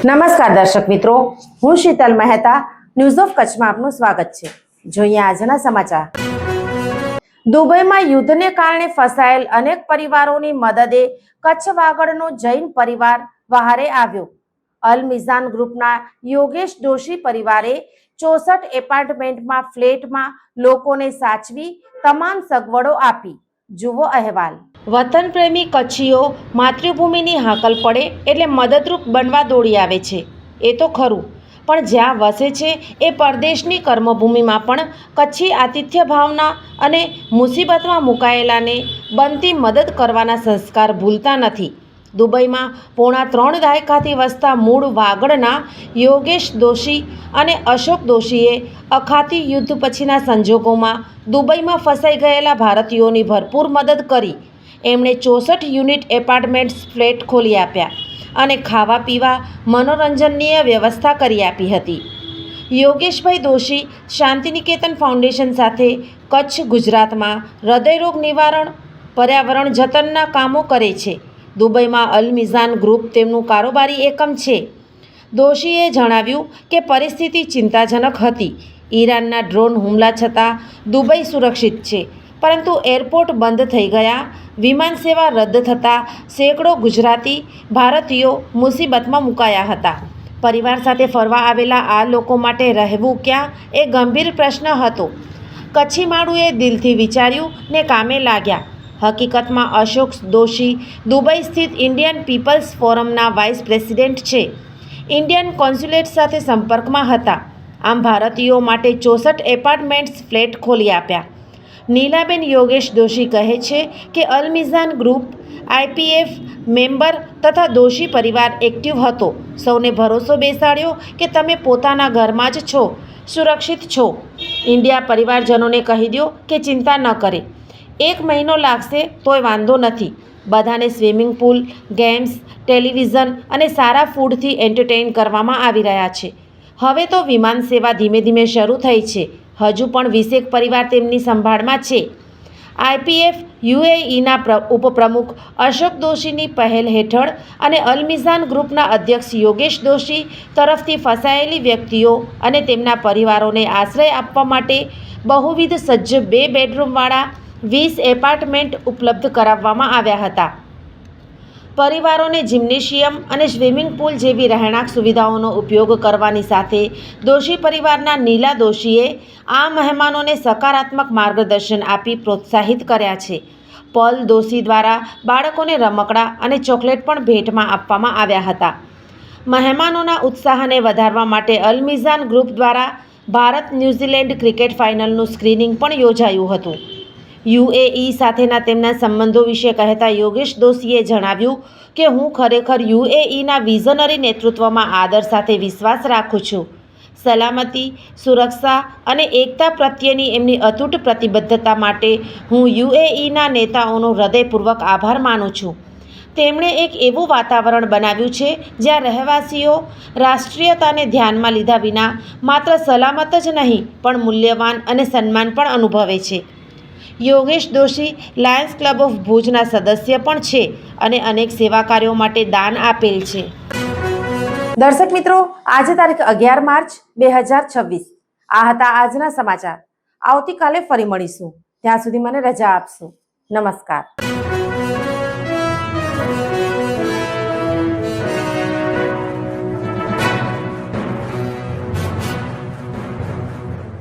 નમસ્કાર દર્શક મિત્રો, હું શીતલ મહેતા. ન્યૂઝ ઓફ કચ્છમાં આપનું સ્વાગત છે. જોઈએ આજના સમાચાર. દુબઈમાં યુદ્ધને કારણે ફસાયેલ અનેક પરિવારોની મદદે કચ્છ વાગડનો જૈન પરિવાર વહારે આવ્યો. અલ મિઝાન ગ્રુપના યોગેશ દોશી પરિવારે 64 એપાર્ટમેન્ટમાં ફ્લેટમાં લોકોને સાચવી તમામ સગવડો આપી. જુઓ અહેવાલ. વતન પ્રેમી કચ્છીઓ માતૃભૂમિની હાકલ પડે એટલે મદદરૂપ બનવા દોડી આવે છે. એ તો ખરું, પણ જ્યાં વસે છે એ પરદેશની કર્મભૂમિમાં પણ કચ્છી આતિથ્ય ભાવના અને મુસીબતમાં મુકાયેલાને બનતી મદદ કરવાના સંસ્કાર ભૂલતા નથી. દુબઈમાં પોણા 3 દાયકાથી વસતા મૂળ વાગડના યોગેશ દોશી અને અશોક દોશીએ અખાતી યુદ્ધ પછીના સંજોગોમાં દુબઈમાં ફસાઈ ગયેલા ભારતીયોની ભરપૂર મદદ કરી. એમણે 64 યુનિટ એપાર્ટમેન્ટ્સ ફ્લેટ ખોલી આપ્યા અને ખાવા પીવા મનોરંજનની વ્યવસ્થા કરી આપી હતી. યોગેશભાઈ દોશી શાંતિનિકેતન ફાઉન્ડેશન સાથે કચ્છ ગુજરાતમાં હૃદયરોગ નિવારણ, પર્યાવરણ જતનના કામો કરે છે. દુબઈમાં અલ મિઝાન ગ્રુપ તેમનું કારોબારી એકમ છે. દોશીએ જણાવ્યું કે પરિસ્થિતિ ચિંતાજનક હતી. ઈરાનના ડ્રોન હુમલા છતાં દુબઈ સુરક્ષિત છે, પરંતુ એરપોર્ટ બંધ થઈ ગયા, વિમાન સેવા રદ થતાં સેંકડો ગુજરાતી ભારતીયો મુસીબતમાં મુકાયા હતા. પરિવાર સાથે ફરવા આવેલા આ લોકો માટે રહેવું ક્યાં એ ગંભીર પ્રશ્ન હતો. કચ્છી માળુએ દિલથી વિચાર્યું ને કામે લાગ્યા. હકીકતમાં અશોક દોશી દુબઈ સ્થિત ઇન્ડિયન પીપલ્સ ફોરમના વાઇસ પ્રેસિડેન્ટ છે. ઇન્ડિયન કોન્સ્યુલેટ સાથે સંપર્કમાં હતા. આમ ભારતીયો માટે 64 એપાર્ટમેન્ટ્સ ફ્લેટ ખોલી આપ્યા. નીલાબેન યોગેશ દોશી કહે છે કે અલ મિઝાન ગ્રુપ આઈપીએફ મેમ્બર તથા દોશી પરિવાર એક્ટિવ હતો. સૌને ભરોસો બેસાડ્યો કે તમે પોતાના ઘરમાં જ છો, સુરક્ષિત છો. ઇન્ડિયા પરિવારજનોને કહી દો કે ચિંતા ન કરે, 1 મહિનો લાગશે તોય વાંધો નથી. બધાને સ્વિમિંગ પુલ, ગેમ્સ, ટેલિવિઝન અને સારા ફૂડથી એન્ટરટેઇન કરવામાં આવી રહ્યા છે. હવે તો વિમાન સેવા ધીમે ધીમે શરૂ થઈ છે. હજુ પણ 20 પરિવાર તેમની સંભાળમાં છે. આઈપીએફ યુએઈના ઉપપ્રમુખ અશોક દોશીની પહેલ હેઠળ અને અલ મિઝાન ગ્રુપના અધ્યક્ષ યોગેશ દોશી તરફથી ફસાયેલી વ્યક્તિઓ અને તેમના પરિવારોને આશ્રય આપવા માટે બહુવિધ સજ્જ 2 બેડરૂમવાળા 20 એપાર્ટમેન્ટ ઉપલબ્ધ કરાવવામાં આવ્યા હતા. પરિવારોને જિમ્નેશિયમ અને સ્વિમિંગ પુલ જેવી રહેણાંક સુવિધાઓનો ઉપયોગ કરવાની સાથે દોશી પરિવારના નીલા દોશીએ આ મહેમાનોને સકારાત્મક માર્ગદર્શન આપી પ્રોત્સાહિત કર્યા છે. પલ દોશી દ્વારા બાળકોને રમકડા અને ચોકલેટ પણ ભેટમાં આપવામાં આવ્યા હતા. મહેમાનોના ઉત્સાહને વધારવા માટે અલ મિઝાન ગ્રુપ દ્વારા ભારત ન્યૂઝીલેન્ડ ક્રિકેટ ફાઇનલનું સ્ક્રીનિંગ પણ યોજાયું હતું. યુએઈ સાથેના તેમના સંબંધો વિશે કહેતા યોગેશ દોશીએ જણાવ્યું કે હું ખરેખર યુએઈના વિઝનરી નેતૃત્વમાં આદર સાથે વિશ્વાસ રાખું છું. સલામતી, સુરક્ષા અને એકતા પ્રત્યેની એમની અતૂટ પ્રતિબદ્ધતા માટે હું યુએઈના નેતાઓનો હૃદયપૂર્વક આભાર માનું છું. તેમણે એક એવું વાતાવરણ બનાવ્યું છે જ્યાં રહેવાસીઓ રાષ્ટ્રીયતાને ધ્યાનમાં લીધા વિના માત્ર સલામત જ નહીં પણ મૂલ્યવાન અને સન્માન પણ અનુભવે છે. Yogesh Doshi Lions club of ભુજના સદસ્ય પણ છે અને અનેક સેવા કાર્યો માટે દાન આપેલ છે. દર્શક મિત્રો, આજે તારીખ 11 માર્ચ 2026. આ હતા આજના સમાચાર. આવતીકાલે ફરી મળીશું. ત્યાં સુધી મને રજા આપશો. નમસ્કાર.